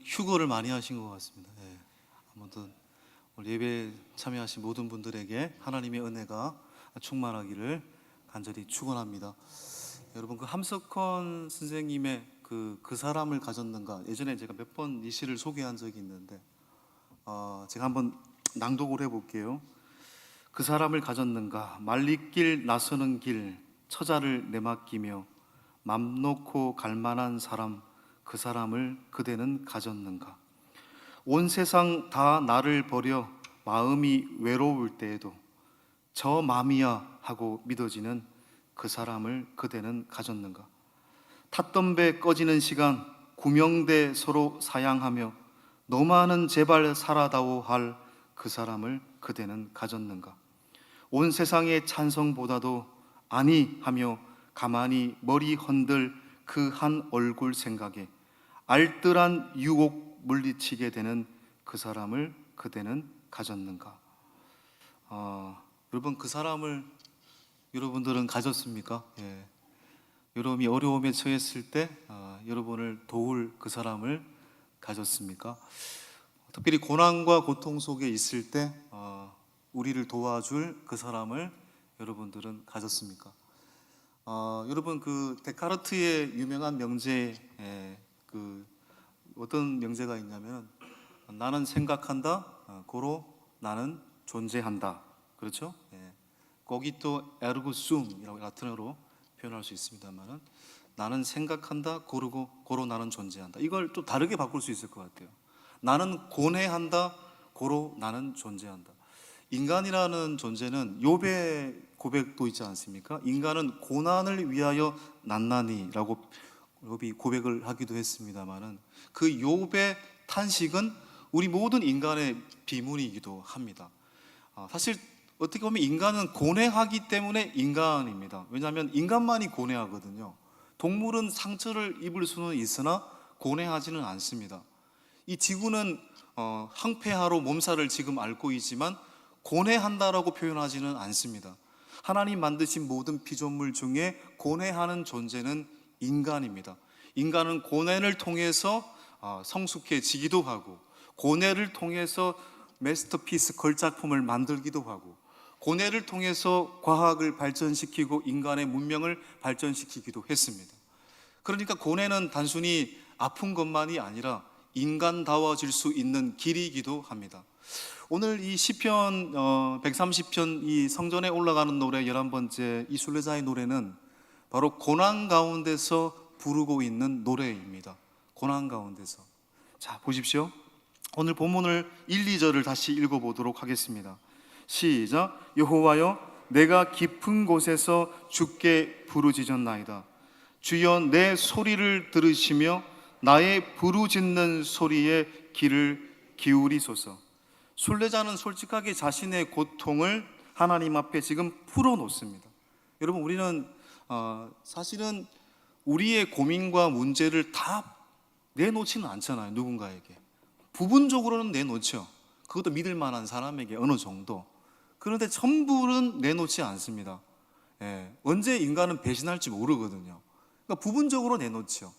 휴거를 많이 하신 것 같습니다. 예. 아무튼 오늘 예배 참여하신 모든 분들에게 하나님의 은혜가 충만하기를 간절히 축원합니다. 여러분, 그 함석헌 선생님의 그 사람을 가졌는가, 예전에 제가 몇 번 이 시를 소개한 적이 있는데 제가 한번 낭독을 해볼게요. 그 사람을 가졌는가, 말리길 나서는 길 처자를 내맡기며 맘 놓고 갈 만한 사람, 그 사람을 그대는 가졌는가. 온 세상 다 나를 버려 마음이 외로울 때에도 저 맘이야 하고 믿어지는 그 사람을 그대는 가졌는가. 탔던 배 꺼지는 시간 구명대 서로 사양하며 너만은 제발 살아다오 할 그 사람을 그대는 가졌는가. 온 세상의 찬성보다도 아니 하며 가만히 머리 흔들 그 한 얼굴 생각에 알뜰한 유혹 물리치게 되는 그 사람을 그대는 가졌는가. 여러분, 그 사람을 여러분들은 가졌습니까? 예. 여러분이 어려움에 처했을 때 여러분을 도울 그 사람을 가졌습니까? 특별히 고난과 고통 속에 있을 때 우리를 도와줄 그 사람을 여러분들은 가졌습니까? 여러분, 그 데카르트의 유명한 명제, 그 어떤 명제가 있냐면 나는 생각한다, 고로 나는 존재한다. 그렇죠? 거기또 에르고 숨이라고 라틴어로 표현할 수 있습니다만은 나는 생각한다, 고로 나는 존재한다. 이걸 또 다르게 바꿀 수 있을 것 같아요. 나는 고뇌한다, 고로 나는 존재한다. 인간이라는 존재는 욥의 고백도 있지 않습니까? 인간은 고난을 위하여 난나니라고 욥이 고백을 하기도 했습니다만은 그 욥의 탄식은 우리 모든 인간의 비문이기도 합니다. 사실 어떻게 보면 인간은 고뇌하기 때문에 인간입니다. 왜냐하면 인간만이 고뇌하거든요. 동물은 상처를 입을 수는 있으나 고뇌하지는 않습니다. 이 지구는 항폐하로 몸살을 지금 앓고 있지만 고뇌한다라고 표현하지는 않습니다. 하나님 만드신 모든 피조물 중에 고뇌하는 존재는 인간입니다. 인간은 고뇌를 통해서 성숙해지기도 하고, 고뇌를 통해서 마스터피스 걸작품을 만들기도 하고, 고뇌를 통해서 과학을 발전시키고 인간의 문명을 발전시키기도 했습니다. 그러니까 고뇌는 단순히 아픈 것만이 아니라 인간다워질 수 있는 길이기도 합니다. 오늘 이 시편 130편 이 성전에 올라가는 노래 11번째 이 순례자의 노래는 바로 고난 가운데서 부르고 있는 노래입니다. 고난 가운데서. 자, 보십시오. 오늘 본문을 1, 2절을 다시 읽어보도록 하겠습니다. 시작. 여호와여, 내가 깊은 곳에서 주께 부르짖었나이다. 주여, 내 소리를 들으시며 나의 부르짖는 소리에 귀를 기울이소서. 순례자는 솔직하게 자신의 고통을 하나님 앞에 지금 풀어놓습니다. 여러분, 우리는 사실은 우리의 고민과 문제를 다 내놓지는 않잖아요. 누군가에게 부분적으로는 내놓죠. 그것도 믿을 만한 사람에게 어느 정도. 그런데 전부는 내놓지 않습니다. 언제 인간은 배신할지 모르거든요. 그러니까 부분적으로 내놓죠.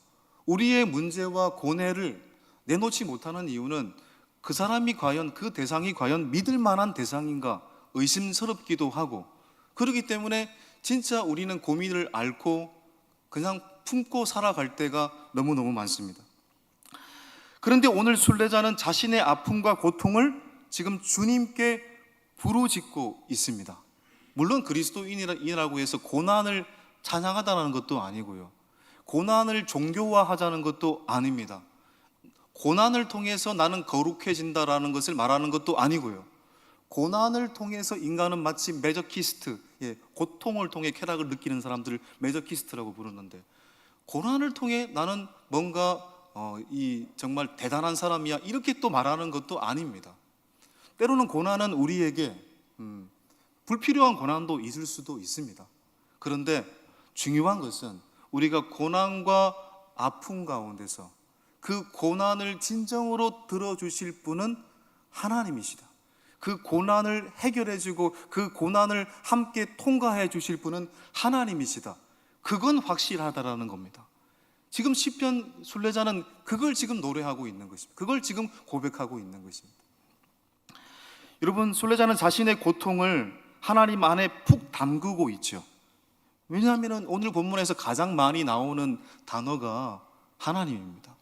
우리의 문제와 고뇌를 내놓지 못하는 이유는 그 사람이 과연, 그 대상이 과연 믿을 만한 대상인가 의심스럽기도 하고, 그렇기 때문에 진짜 우리는 고민을 앓고 그냥 품고 살아갈 때가 너무너무 많습니다. 그런데 오늘 순례자는 자신의 아픔과 고통을 지금 주님께 부르짖고 있습니다. 물론 그리스도인이라고 해서 고난을 찬양하다는 것도 아니고요, 고난을 종교화하자는 것도 아닙니다. 고난을 통해서 나는 거룩해진다라는 것을 말하는 것도 아니고요, 고난을 통해서 인간은 마치 메저키스트, 고통을 통해 쾌락을 느끼는 사람들을 메저키스트라고 부르는데, 고난을 통해 나는 뭔가 정말 대단한 사람이야 이렇게 또 말하는 것도 아닙니다. 때로는 고난은 우리에게 불필요한 고난도 있을 수도 있습니다. 그런데 중요한 것은 우리가 고난과 아픔 가운데서 그 고난을 진정으로 들어주실 분은 하나님이시다. 그 고난을 해결해주고 그 고난을 함께 통과해 주실 분은 하나님이시다. 그건 확실하다라는 겁니다. 지금 시편 순례자는 그걸 지금 노래하고 있는 것입니다. 그걸 지금 고백하고 있는 것입니다. 여러분, 순례자는 자신의 고통을 하나님 안에 푹 담그고 있죠. 왜냐하면 오늘 본문에서 가장 많이 나오는 단어가 하나님입니다.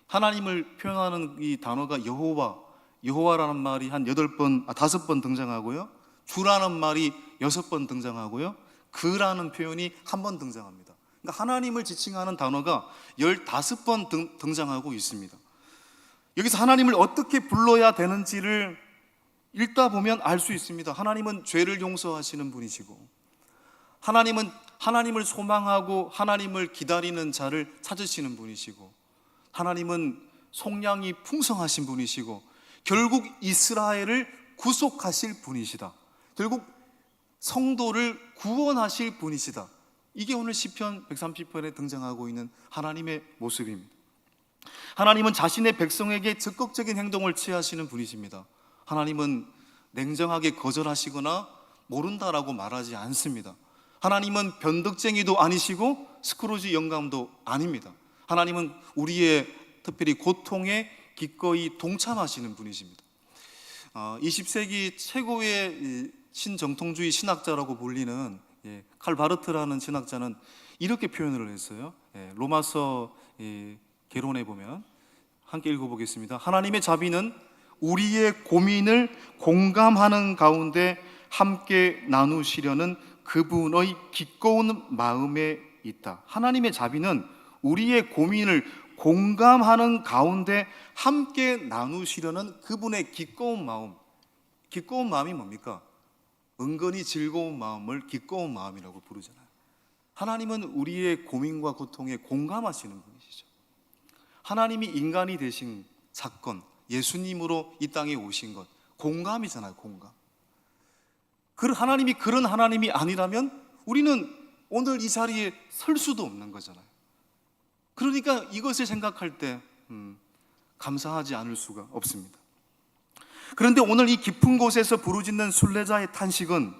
하나님을 표현하는 이 단어가 여호와라는 말이 한 5번 등장하고요. 주라는 말이 6번 등장하고요. 그라는 표현이 1번 등장합니다. 그러니까 하나님을 지칭하는 단어가 15번 등장하고 있습니다. 여기서 하나님을 어떻게 불러야 되는지를 읽다 보면 알 수 있습니다. 하나님은 죄를 용서하시는 분이시고, 하나님은 하나님을 소망하고 하나님을 기다리는 자를 찾으시는 분이시고, 하나님은 속량이 풍성하신 분이시고, 결국 이스라엘을 구속하실 분이시다. 결국 성도를 구원하실 분이시다. 이게 오늘 시편 130편에 등장하고 있는 하나님의 모습입니다. 하나님은 자신의 백성에게 적극적인 행동을 취하시는 분이십니다. 하나님은 냉정하게 거절하시거나 모른다라고 말하지 않습니다. 하나님은 변덕쟁이도 아니시고 스크루지 영감도 아닙니다. 하나님은 우리의 특별히 고통에 기꺼이 동참하시는 분이십니다. 20세기 최고의 신정통주의 신학자라고 불리는 칼 바르트라는 신학자는 이렇게 표현을 했어요. 로마서 개론에 보면 함께 읽어보겠습니다. 하나님의 자비는 우리의 고민을 공감하는 가운데 함께 나누시려는 그분의 기꺼운 마음에 있다. 하나님의 자비는 우리의 고민을 공감하는 가운데 함께 나누시려는 그분의 기꺼운 마음. 기꺼운 마음이 뭡니까? 은근히 즐거운 마음을 기꺼운 마음이라고 부르잖아요. 하나님은 우리의 고민과 고통에 공감하시는 분이시죠. 하나님이 인간이 되신 사건, 예수님으로 이 땅에 오신 것, 공감이잖아요. 공감. 하나님이 그런 하나님이 아니라면 우리는 오늘 이 자리에 설 수도 없는 거잖아요. 그러니까 이것을 생각할 때 감사하지 않을 수가 없습니다. 그런데 오늘 이 깊은 곳에서 부르짖는 순례자의 탄식은,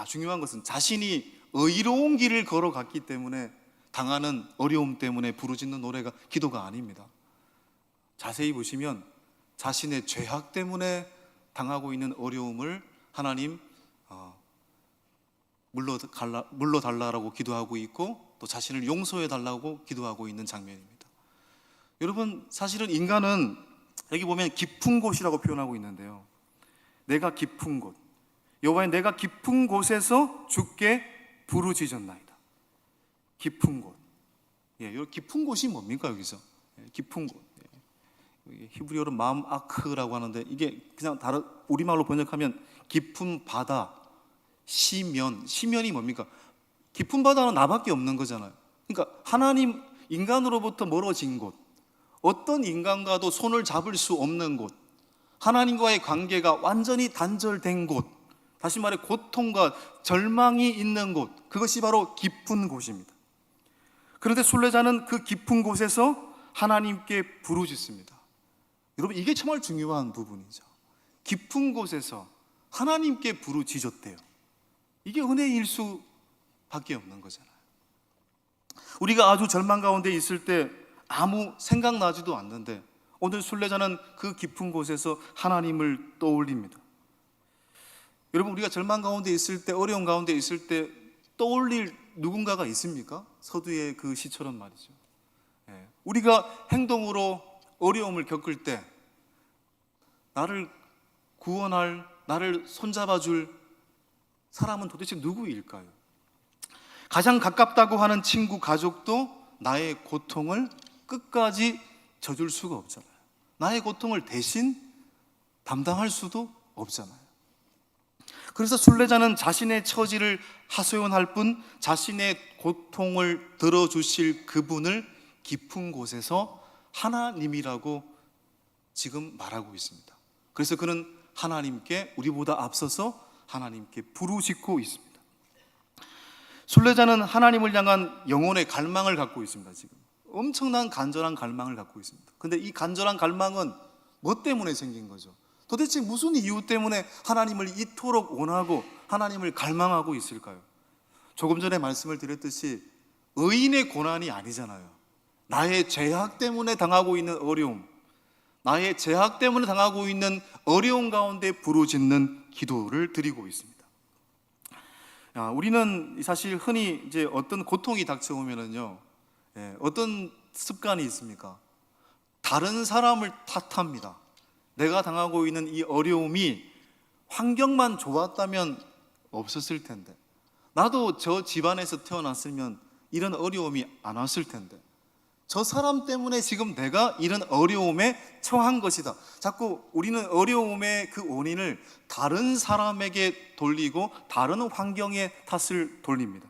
중요한 것은 자신이 의로운 길을 걸어갔기 때문에 당하는 어려움 때문에 부르짖는 노래가 기도가 아닙니다. 자세히 보시면 자신의 죄악 때문에 당하고 있는 어려움을 하나님 물러달라고 기도하고 있고, 또 자신을 용서해달라고 기도하고 있는 장면입니다. 여러분, 사실은 인간은 여기 보면 깊은 곳이라고 표현하고 있는데요, 내가 깊은 곳, 여호와여 내가 깊은 곳에서 주께 부르짖었나이다. 깊은 곳. 여기 깊은 곳이 뭡니까? 여기서 깊은 곳. 히브리어로 마음 아크라고 하는데, 이게 그냥 다른 우리말로 번역하면 깊은 바다, 시면이 뭡니까? 깊은 바다는 나밖에 없는 거잖아요. 그러니까 하나님, 인간으로부터 멀어진 곳, 어떤 인간과도 손을 잡을 수 없는 곳, 하나님과의 관계가 완전히 단절된 곳, 다시 말해 고통과 절망이 있는 곳, 그것이 바로 깊은 곳입니다. 그런데 순례자는 그 깊은 곳에서 하나님께 부르짖습니다. 여러분, 이게 정말 중요한 부분이죠. 깊은 곳에서 하나님께 부르짖었대요. 이게 은혜일 수밖에 없는 거잖아요. 우리가 아주 절망 가운데 있을 때 아무 생각나지도 않는데, 오늘 순례자는 그 깊은 곳에서 하나님을 떠올립니다. 여러분, 우리가 절망 가운데 있을 때, 어려움 가운데 있을 때 떠올릴 누군가가 있습니까? 서두의 그 시처럼 말이죠. 우리가 행동으로 어려움을 겪을 때 나를 구원할, 나를 손잡아줄 사람은 도대체 누구일까요? 가장 가깝다고 하는 친구, 가족도 나의 고통을 끝까지 져줄 수가 없잖아요. 나의 고통을 대신 담당할 수도 없잖아요. 그래서 순례자는 자신의 처지를 하소연할 뿐 자신의 고통을 들어주실 그분을 깊은 곳에서 하나님이라고 지금 말하고 있습니다. 그래서 그는 하나님께, 우리보다 앞서서 하나님께 부르짖고 있습니다. 순례자는 하나님을 향한 영혼의 갈망을 갖고 있습니다. 지금 엄청난 간절한 갈망을 갖고 있습니다. 근데 이 간절한 갈망은 뭐 때문에 생긴 거죠? 도대체 무슨 이유 때문에 하나님을 이토록 원하고 하나님을 갈망하고 있을까요? 조금 전에 말씀을 드렸듯이 의인의 고난이 아니잖아요. 나의 죄악 때문에 당하고 있는 어려움, 나의 죄악 때문에 당하고 있는 어려움 가운데 부르짖는 기도를 드리고 있습니다. 우리는 사실 흔히 이제 어떤 고통이 닥쳐오면은요, 어떤 습관이 있습니까? 다른 사람을 탓합니다. 내가 당하고 있는 이 어려움이 환경만 좋았다면 없었을 텐데, 나도 저 집안에서 태어났으면 이런 어려움이 안 왔을 텐데, 저 사람 때문에 지금 내가 이런 어려움에 처한 것이다. 자꾸 우리는 어려움의 그 원인을 다른 사람에게 돌리고 다른 환경의 탓을 돌립니다.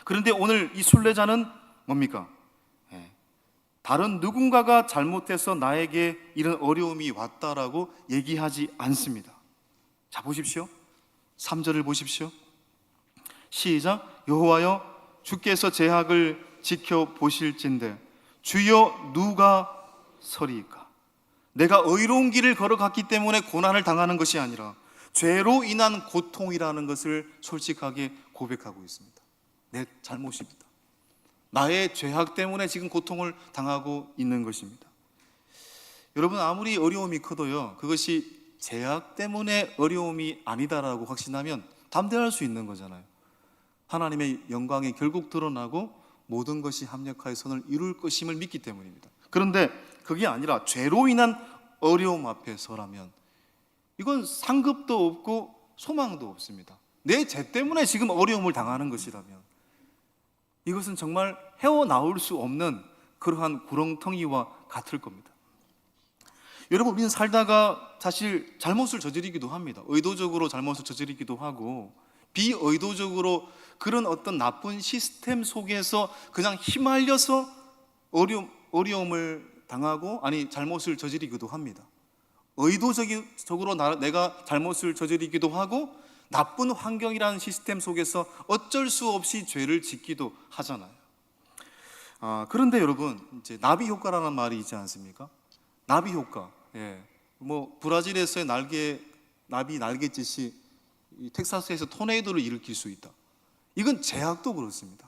그런데 오늘 이 순례자는 뭡니까? 다른 누군가가 잘못해서 나에게 이런 어려움이 왔다라고 얘기하지 않습니다. 자, 보십시오. 3절을 보십시오. 시작. 여호와여, 주께서 죄악을 지켜보실진대 주여 누가 서리이까? 내가 의로운 길을 걸어갔기 때문에 고난을 당하는 것이 아니라 죄로 인한 고통이라는 것을 솔직하게 고백하고 있습니다. 내 잘못입니다. 나의 죄악 때문에 지금 고통을 당하고 있는 것입니다. 여러분, 아무리 어려움이 커도요, 그것이 죄악 때문에 어려움이 아니다라고 확신하면 담대할 수 있는 거잖아요. 하나님의 영광이 결국 드러나고 모든 것이 합력하여 선을 이룰 것임을 믿기 때문입니다. 그런데 그게 아니라 죄로 인한 어려움 앞에 서라면 이건 상급도 없고 소망도 없습니다. 내 죄 때문에 지금 어려움을 당하는 것이라면 이것은 정말 헤어나올 수 없는 그러한 구렁텅이와 같을 겁니다. 여러분, 우리는 살다가 사실 잘못을 저지르기도 합니다. 의도적으로 잘못을 저지르기도 하고 비의도적으로 그런 어떤 나쁜 시스템 속에서 그냥 휘말려서 어려움을 당하고 잘못을 저지르기도 합니다. 의도적으로 내가 잘못을 저지르기도 하고 나쁜 환경이라는 시스템 속에서 어쩔 수 없이 죄를 짓기도 하잖아요. 그런데 여러분, 이제 나비 효과라는 말이 있지 않습니까? 나비 효과. 브라질에서의 나비 날갯짓이 텍사스에서 토네이도를 일으킬 수 있다. 이건 죄악도 그렇습니다.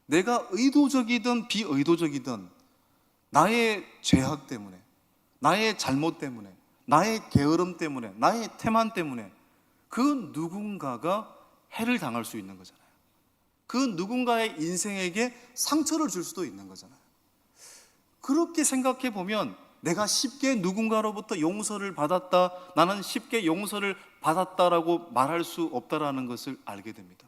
내가 의도적이든 비의도적이든 나의 죄악 때문에, 나의 잘못 때문에, 나의 게으름 때문에, 나의 태만 때문에 그 누군가가 해를 당할 수 있는 거잖아요. 그 누군가의 인생에게 상처를 줄 수도 있는 거잖아요. 그렇게 생각해 보면 내가 쉽게 누군가로부터 용서를 받았다, 나는 쉽게 용서를 받았다라고 말할 수 없다라는 것을 알게 됩니다.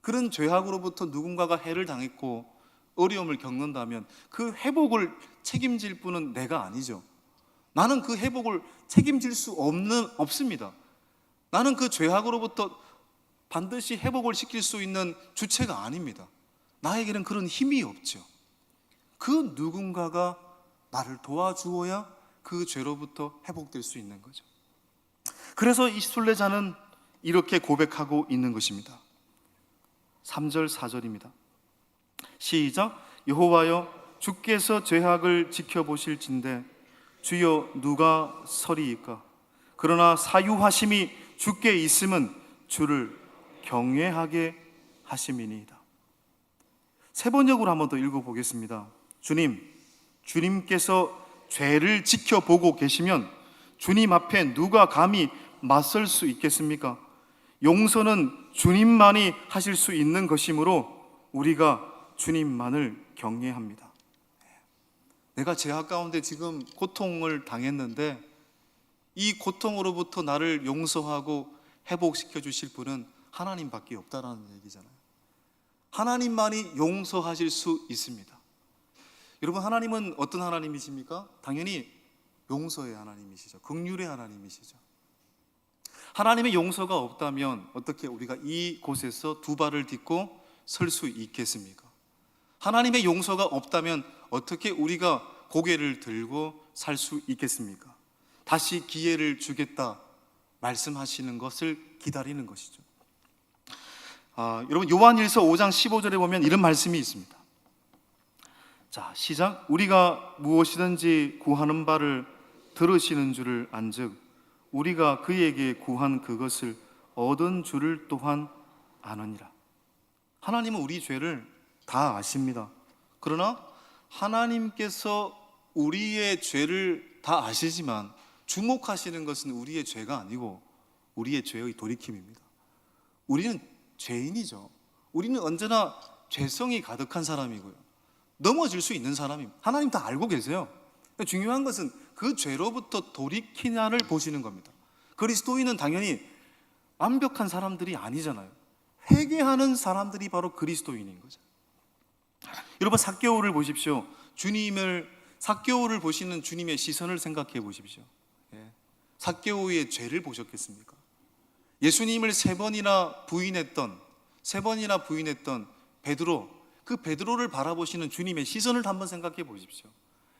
그런 죄악으로부터 누군가가 해를 당했고 어려움을 겪는다면 그 회복을 책임질 분은 내가 아니죠. 나는 그 회복을 책임질 수 없습니다. 나는 그 죄악으로부터 반드시 회복을 시킬 수 있는 주체가 아닙니다. 나에게는 그런 힘이 없죠. 그 누군가가 나를 도와주어야 그 죄로부터 회복될 수 있는 거죠. 그래서 이 순례자는 이렇게 고백하고 있는 것입니다. 3절 4절입니다. 시작. 여호와여, 주께서 죄악을 지켜보실진대 주여 누가 서리이까? 그러나 사유하심이 주께 있음은 주를 경외하게 하심이니이다. 세 번역으로 한 번 더 읽어보겠습니다. 주님께서 죄를 지켜보고 계시면 주님 앞에 누가 감히 맞설 수 있겠습니까? 용서는 주님만이 하실 수 있는 것이므로 우리가 주님만을 경외합니다. 내가 죄악 가운데 지금 고통을 당했는데 이 고통으로부터 나를 용서하고 회복시켜 주실 분은 하나님밖에 없다라는 얘기잖아요. 하나님만이 용서하실 수 있습니다. 여러분, 하나님은 어떤 하나님이십니까? 당연히 용서의 하나님이시죠. 긍휼의 하나님이시죠. 하나님의 용서가 없다면 어떻게 우리가 이곳에서 두 발을 딛고 설 수 있겠습니까? 하나님의 용서가 없다면 어떻게 우리가 고개를 들고 살 수 있겠습니까? 다시 기회를 주겠다 말씀하시는 것을 기다리는 것이죠. 여러분, 요한일서 5장 15절에 보면 이런 말씀이 있습니다. 자, 시작. 우리가 무엇이든지 구하는 바를 들으시는 줄을 안즉 우리가 그에게 구한 그것을 얻은 줄을 또한 아느니라. 하나님은 우리 죄를 다 아십니다. 그러나 하나님께서 우리의 죄를 다 아시지만 주목하시는 것은 우리의 죄가 아니고 우리의 죄의 돌이킴입니다. 우리는 죄인이죠. 우리는 언제나 죄성이 가득한 사람이고요, 넘어질 수 있는 사람입니다. 하나님 다 알고 계세요. 중요한 것은 그 죄로부터 돌이키냐를 보시는 겁니다. 그리스도인은 당연히 완벽한 사람들이 아니잖아요. 회개하는 사람들이 바로 그리스도인인 거죠. 여러분, 삭개오를 보십시오. 삭개오를 보시는 주님의 시선을 생각해 보십시오. 삭개오의 죄를 보셨겠습니까? 예수님을 세 번이나 부인했던 베드로, 그 베드로를 바라보시는 주님의 시선을 한번 생각해 보십시오.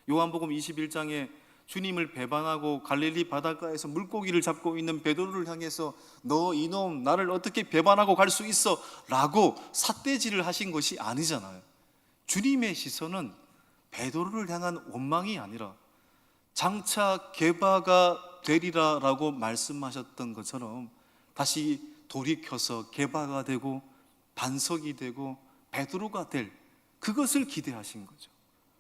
요한복음 21장에 주님을 배반하고 갈릴리 바닷가에서 물고기를 잡고 있는 베드로를 향해서 너 이놈, 나를 어떻게 배반하고 갈 수 있어? 라고 삿대질을 하신 것이 아니잖아요. 주님의 시선은 베드로를 향한 원망이 아니라 장차 게바가 되리라 라고 말씀하셨던 것처럼 다시 돌이켜서 게바가 되고 반석이 되고 베드로가 될 그것을 기대하신 거죠.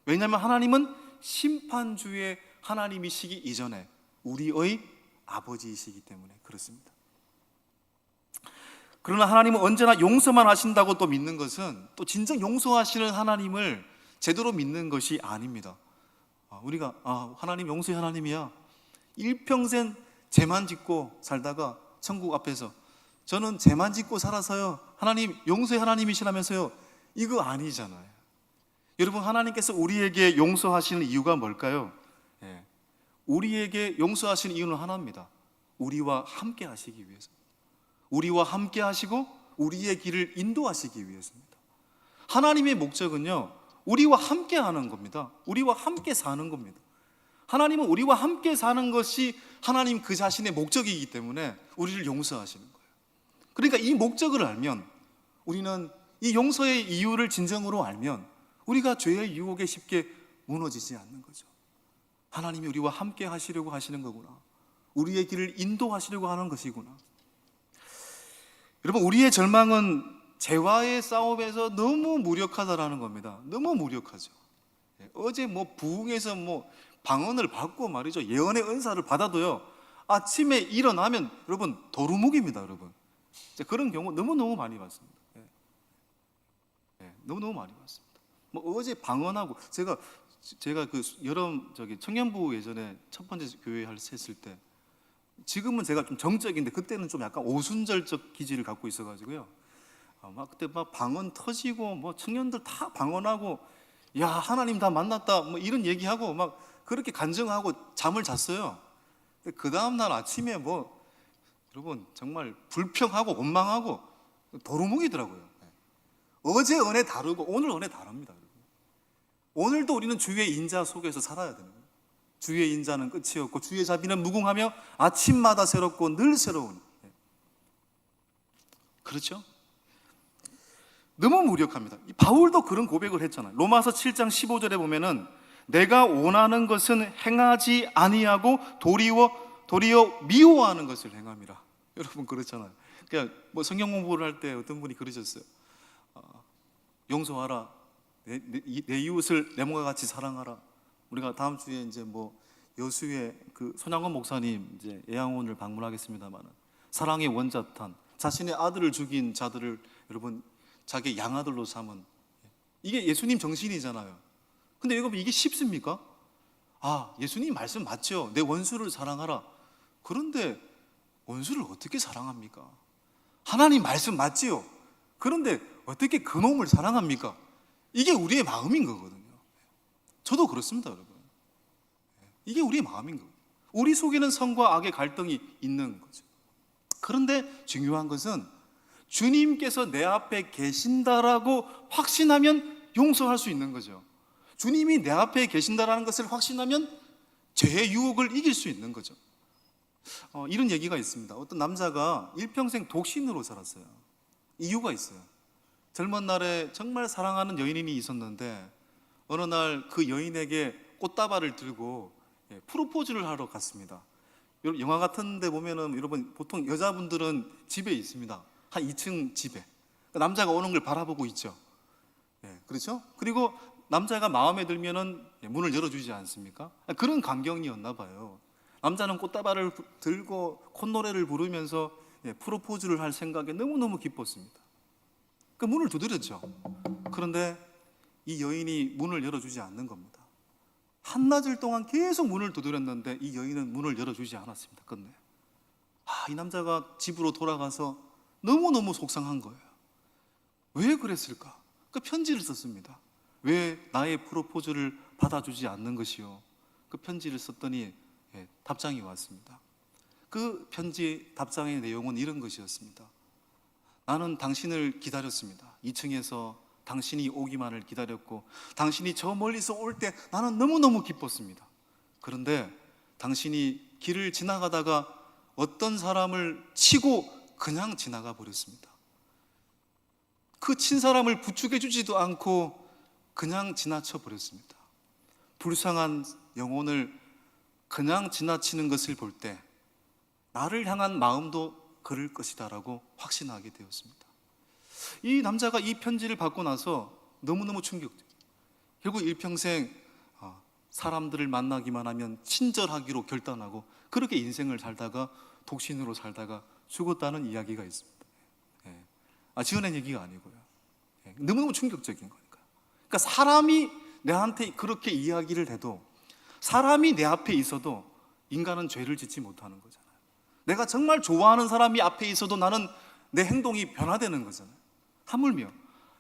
왜냐하면 하나님은 심판주의 하나님이시기 이전에 우리의 아버지이시기 때문에 그렇습니다. 그러나 하나님은 언제나 용서만 하신다고 또 믿는 것은 또 진정 용서하시는 하나님을 제대로 믿는 것이 아닙니다. 우리가 하나님 용서의 하나님이야, 일평생 죄만 짓고 살다가 천국 앞에서 저는 죄만 짓고 살아서요 하나님 용서의 하나님이시라면서요, 이거 아니잖아요. 여러분, 하나님께서 우리에게 용서하시는 이유가 뭘까요? 우리에게 용서하시는 이유는 하나입니다. 우리와 함께 하시기 위해서, 우리와 함께 하시고 우리의 길을 인도하시기 위해서입니다. 하나님의 목적은요 우리와 함께 하는 겁니다. 우리와 함께 사는 겁니다. 하나님은 우리와 함께 사는 것이 하나님 그 자신의 목적이기 때문에 우리를 용서하시는 거예요. 그러니까 이 목적을 알면, 우리는 이 용서의 이유를 진정으로 알면 우리가 죄의 유혹에 쉽게 무너지지 않는 거죠. 하나님이 우리와 함께 하시려고 하시는 거구나, 우리의 길을 인도하시려고 하는 것이구나. 여러분, 우리의 절망은 죄와의 싸움에서 너무 무력하다라는 겁니다. 너무 무력하죠. 어제 부흥에서 방언을 받고 말이죠, 예언의 은사를 받아도요 아침에 일어나면 여러분 도루묵입니다. 여러분, 그런 경우 너무너무 많이 봤습니다. 너무너무 많이 봤습니다. 어제 방언하고 제가 그 여름 청년부 예전에 첫 번째 교회 했을 때, 지금은 제가 좀 정적인데 그때는 좀 약간 오순절적 기질을 갖고 있어가지고요, 그때 방언 터지고 청년들 다 방언하고 야 하나님 다 만났다 이런 얘기하고 그렇게 간증하고 잠을 잤어요. 그 다음날 아침에 여러분 정말 불평하고 원망하고 도루묵이더라고요. 어제 은혜 다르고 오늘 은혜 다릅니다. 오늘도 우리는 주의 인자 속에서 살아야 됩니다. 주의 인자는 끝이 없고 주의 자비는 무궁하며 아침마다 새롭고 늘 새로운. 그렇죠? 너무 무력합니다. 바울도 그런 고백을 했잖아요. 로마서 7장 15절에 보면은 내가 원하는 것은 행하지 아니하고 도리어 미워하는 것을 행함이라. 여러분 그렇잖아요. 그러니까 성경 공부를 할 때 어떤 분이 그러셨어요. 용서하라. 내 이웃을 내 몸과 같이 사랑하라. 우리가 다음 주에 이제 여수의 그 손양원 목사님 이제 예양원을 방문하겠습니다만은, 사랑의 원자탄, 자신의 아들을 죽인 자들을 여러분 자기 양아들로 삼은, 이게 예수님 정신이잖아요. 근데 여러분 이게 쉽습니까? 예수님 말씀 맞죠? 내 원수를 사랑하라. 그런데 원수를 어떻게 사랑합니까? 하나님 말씀 맞지요? 그런데 어떻게 그놈을 사랑합니까? 이게 우리의 마음인 거거든요. 저도 그렇습니다, 여러분. 이게 우리의 마음인 거예요. 우리 속에는 선과 악의 갈등이 있는 거죠. 그런데 중요한 것은 주님께서 내 앞에 계신다라고 확신하면 용서할 수 있는 거죠. 주님이 내 앞에 계신다라는 것을 확신하면 죄의 유혹을 이길 수 있는 거죠. 이런 얘기가 있습니다. 어떤 남자가 일평생 독신으로 살았어요. 이유가 있어요. 젊은 날에 정말 사랑하는 여인이 있었는데 어느 날 그 여인에게 꽃다발을 들고 프로포즈를 하러 갔습니다. 영화 같은 데 보면은 여러분 보통 여자분들은 집에 있습니다. 한 2층 집에 남자가 오는 걸 바라보고 있죠. 그렇죠? 그리고 남자가 마음에 들면은 문을 열어주지 않습니까? 그런 광경이었나 봐요. 남자는 꽃다발을 들고 콧노래를 부르면서 프로포즈를 할 생각에 너무너무 기뻤습니다. 그 문을 두드렸죠. 그런데 이 여인이 문을 열어주지 않는 겁니다. 한낮을 동안 계속 문을 두드렸는데 이 여인은 문을 열어주지 않았습니다. 끝내. 이 남자가 집으로 돌아가서 너무너무 속상한 거예요. 왜 그랬을까? 그 편지를 썼습니다. 왜 나의 프로포즈를 받아주지 않는 것이요? 그 편지를 썼더니 답장이 왔습니다. 그 편지 답장의 내용은 이런 것이었습니다. 나는 당신을 기다렸습니다. 2층에서 당신이 오기만을 기다렸고 당신이 저 멀리서 올 때 나는 너무너무 기뻤습니다. 그런데 당신이 길을 지나가다가 어떤 사람을 치고 그냥 지나가 버렸습니다. 그 친 사람을 부축해 주지도 않고 그냥 지나쳐 버렸습니다. 불쌍한 영혼을 그냥 지나치는 것을 볼 때 나를 향한 마음도 그럴 것이다라고 확신하게 되었습니다. 이 남자가 이 편지를 받고 나서 너무너무 충격돼요. 결국 일평생 사람들을 만나기만 하면 친절하기로 결단하고 그렇게 인생을 살다가 독신으로 살다가 죽었다는 이야기가 있습니다. 지어낸 얘기가 아니고요. 너무너무 충격적인 거니까. 그러니까 사람이 내한테 그렇게 이야기를 해도, 사람이 내 앞에 있어도 인간은 죄를 짓지 못하는 거잖아요. 내가 정말 좋아하는 사람이 앞에 있어도 나는 내 행동이 변화되는 거잖아요. 하물며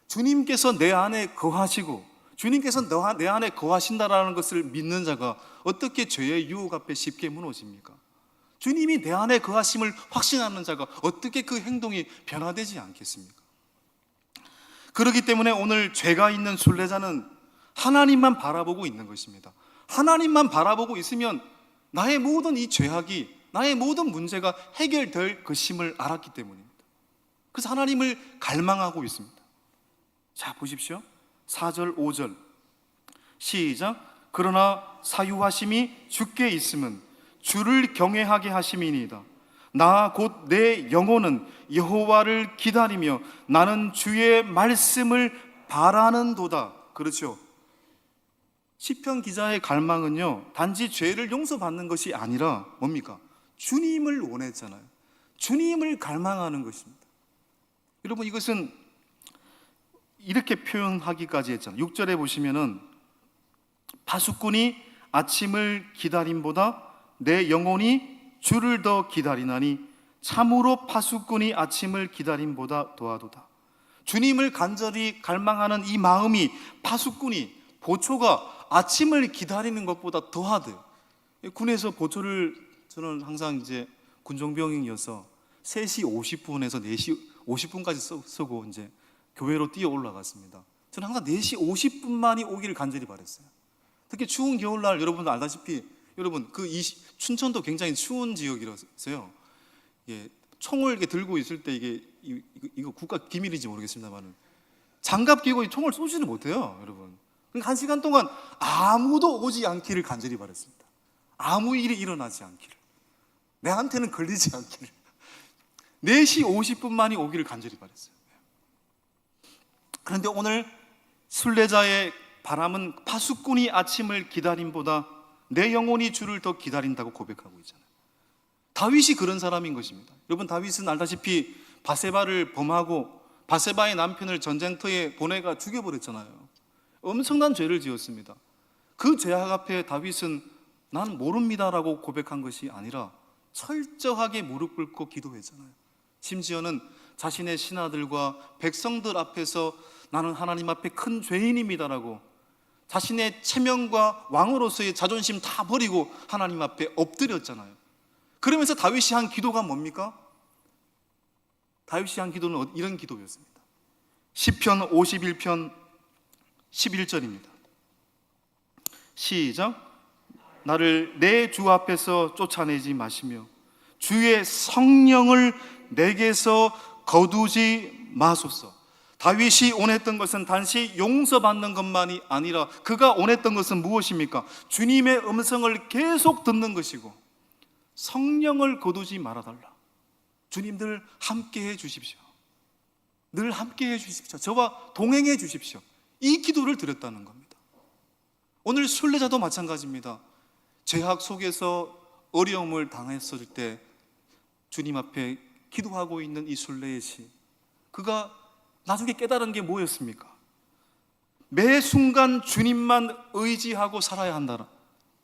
주님께서 내 안에 거하시고 주님께서 내 안에 거하신다라는 것을 믿는 자가 어떻게 죄의 유혹 앞에 쉽게 무너집니까? 주님이 내 안에 거하심을 확신하는 자가 어떻게 그 행동이 변화되지 않겠습니까? 그렇기 때문에 오늘 죄가 있는 순례자는 하나님만 바라보고 있는 것입니다. 하나님만 바라보고 있으면 나의 모든 이 죄악이, 나의 모든 문제가 해결될 것임을 알았기 때문입니다. 그래서 하나님을 갈망하고 있습니다. 자, 보십시오. 4절 5절 시작. 그러나 사유하심이 주께 있음은 주를 경외하게 하심이니이다. 나 곧 내 영혼은 여호와를 기다리며 나는 주의 말씀을 바라는도다. 그렇죠. 시편 기자의 갈망은요, 단지 죄를 용서받는 것이 아니라 뭡니까? 주님을 원했잖아요. 주님을 갈망하는 것입니다. 여러분, 이것은 이렇게 표현하기까지 했잖아요. 6절에 보시면은 파수꾼이 아침을 기다림보다 내 영혼이 주를 더 기다리나니 참으로 파수꾼이 아침을 기다림보다 더하도다. 주님을 간절히 갈망하는 이 마음이 파수꾼이, 보초가 아침을 기다리는 것보다 더하대요. 군에서 보초를 저는 항상 이제 군종병이어서 3시 50분에서 4시 50분까지 쓰고 이제 교회로 뛰어 올라갔습니다. 저는 항상 4시 50분만이 오기를 간절히 바랬어요. 특히 추운 겨울날 여러분 알다시피, 여러분 춘천도 굉장히 추운 지역이라서요. 총을 이렇게 들고 있을 때 이거 국가 기밀인지 모르겠습니다만 장갑 끼고 총을 쏘지를 못해요, 여러분. 그러니까 1시간 동안 아무도 오지 않기를 간절히 바랬습니다. 아무 일이 일어나지 않기를, 내한테는 걸리지 않기를. 4시 50분만이 오기를 간절히 바랬어요. 그런데 오늘 순례자의 바람은 파수꾼이 아침을 기다림보다 내 영혼이 주를 더 기다린다고 고백하고 있잖아요. 다윗이 그런 사람인 것입니다. 여러분, 다윗은 알다시피 바세바를 범하고 바세바의 남편을 전쟁터에 보내가 죽여버렸잖아요. 엄청난 죄를 지었습니다. 그 죄악 앞에 다윗은 난 모릅니다라고 고백한 것이 아니라 철저하게 무릎 꿇고 기도했잖아요. 심지어는 자신의 신하들과 백성들 앞에서 나는 하나님 앞에 큰 죄인입니다라고 자신의 체면과 왕으로서의 자존심 다 버리고 하나님 앞에 엎드렸잖아요. 그러면서 다윗이 한 기도가 뭡니까? 다윗이 한 기도는 이런 기도였습니다. 시편 51편 11절입니다. 시작. 나를 내 주 앞에서 쫓아내지 마시며 주의 성령을 내게서 거두지 마소서. 다윗이 원했던 것은 단지 용서받는 것만이 아니라 그가 원했던 것은 무엇입니까? 주님의 음성을 계속 듣는 것이고 성령을 거두지 말아달라. 주님 늘 함께해 주십시오. 늘 함께해 주십시오. 저와 동행해 주십시오. 이 기도를 드렸다는 겁니다. 오늘 순례자도 마찬가지입니다. 죄악 속에서 어려움을 당했을 때 주님 앞에 기도하고 있는 이 순례의 시, 그가 나중에 깨달은 게 뭐였습니까? 매 순간 주님만 의지하고 살아야 한다.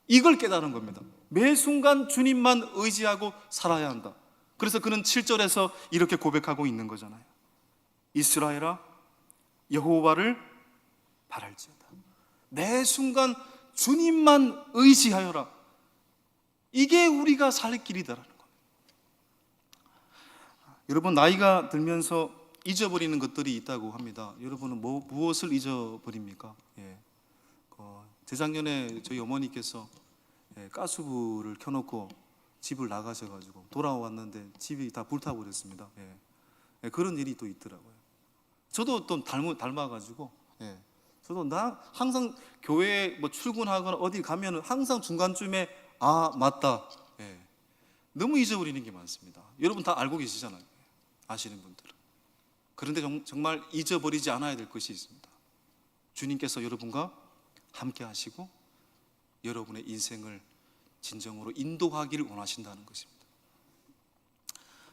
이걸 깨달은 겁니다. 매 순간 주님만 의지하고 살아야 한다. 그래서 그는 7절에서 이렇게 고백하고 있는 거잖아요. 이스라엘아, 여호와를 바랄지어다. 매 순간 주님만 의지하여라. 이게 우리가 살 길이다라는 겁니다. 여러분, 나이가 들면서 잊어버리는 것들이 있다고 합니다. 여러분은 무엇을 잊어버립니까? 재작년에 저희 어머니께서 가스불을 켜놓고 집을 나가셔가지고 돌아왔는데 집이 다 불타버렸습니다. 그런 일이 또 있더라고요. 저도 또 닮아가지고, 저도 항상 교회에 출근하거나 어디 가면은 항상 중간쯤에 맞다. 너무 잊어버리는 게 많습니다. 여러분 다 알고 계시잖아요. 아시는 분들은. 그런데 정말 잊어버리지 않아야 될 것이 있습니다. 주님께서 여러분과 함께 하시고 여러분의 인생을 진정으로 인도하기를 원하신다는 것입니다.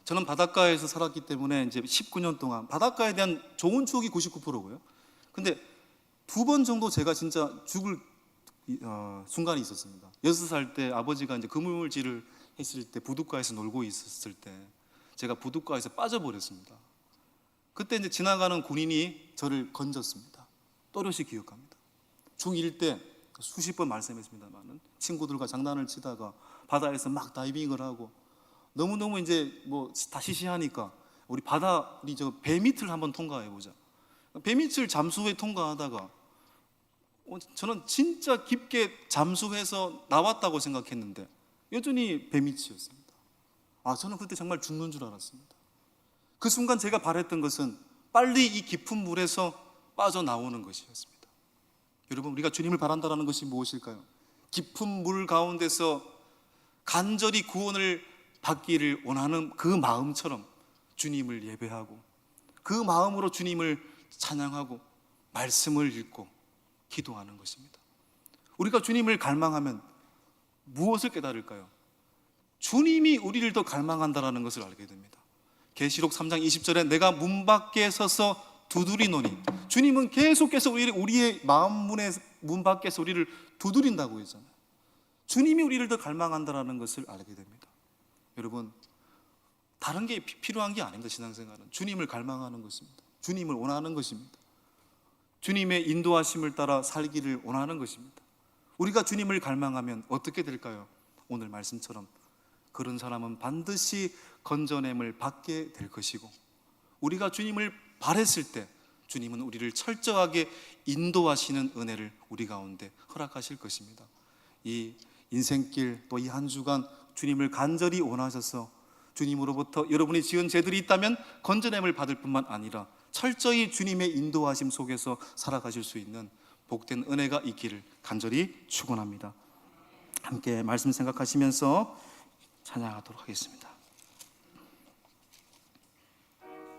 저는 바닷가에서 살았기 때문에 이제 19년 동안 바닷가에 대한 좋은 추억이 99%고요. 근데 2번 정도 제가 진짜 죽을 순간이 있었습니다. 6살 때 아버지가 이제 그물질을 했을 때 부둣가에서 놀고 있었을 때 제가 부둣가에서 빠져버렸습니다. 그때 이제 지나가는 군인이 저를 건졌습니다. 또렷이 기억합니다. 중1 때 수십 번 말씀했습니다만은 친구들과 장난을 치다가 바다에서 막 다이빙을 하고 너무너무 이제 다 시시하니까 우리 저 배 밑을 한번 통과해 보자. 배 밑을 잠수해 통과하다가 저는 진짜 깊게 잠수해서 나왔다고 생각했는데 여전히 배 밑이었습니다. 저는 그때 정말 죽는 줄 알았습니다. 그 순간 제가 바랬던 것은 빨리 이 깊은 물에서 빠져나오는 것이었습니다. 여러분, 우리가 주님을 바란다는 것이 무엇일까요? 깊은 물 가운데서 간절히 구원을 받기를 원하는 그 마음처럼 주님을 예배하고 그 마음으로 주님을 찬양하고 말씀을 읽고 기도하는 것입니다. 우리가 주님을 갈망하면 무엇을 깨달을까요? 주님이 우리를 더 갈망한다는 것을 알게 됩니다. 계시록 3장 20절에 내가 문 밖에 서서 두드리노니, 주님은 계속해서 우리의 마음 문의 문 밖에서 우리를 두드린다고 했잖아요. 주님이 우리를 더 갈망한다는 것을 알게 됩니다. 여러분, 다른 게 필요한 게 아닙니다. 신앙생활은 주님을 갈망하는 것입니다. 주님을 원하는 것입니다. 주님의 인도하심을 따라 살기를 원하는 것입니다. 우리가 주님을 갈망하면 어떻게 될까요? 오늘 말씀처럼 그런 사람은 반드시 건져냄을 받게 될 것이고, 우리가 주님을 바랬을 때 주님은 우리를 철저하게 인도하시는 은혜를 우리 가운데 허락하실 것입니다. 이 인생길 또 이 한 주간 주님을 간절히 원하셔서 주님으로부터 여러분이 지은 죄들이 있다면 건져냄을 받을 뿐만 아니라 철저히 주님의 인도하심 속에서 살아가실 수 있는 복된 은혜가 있기를 간절히 축원합니다. 함께 말씀 생각하시면서 찬양하도록 하겠습니다.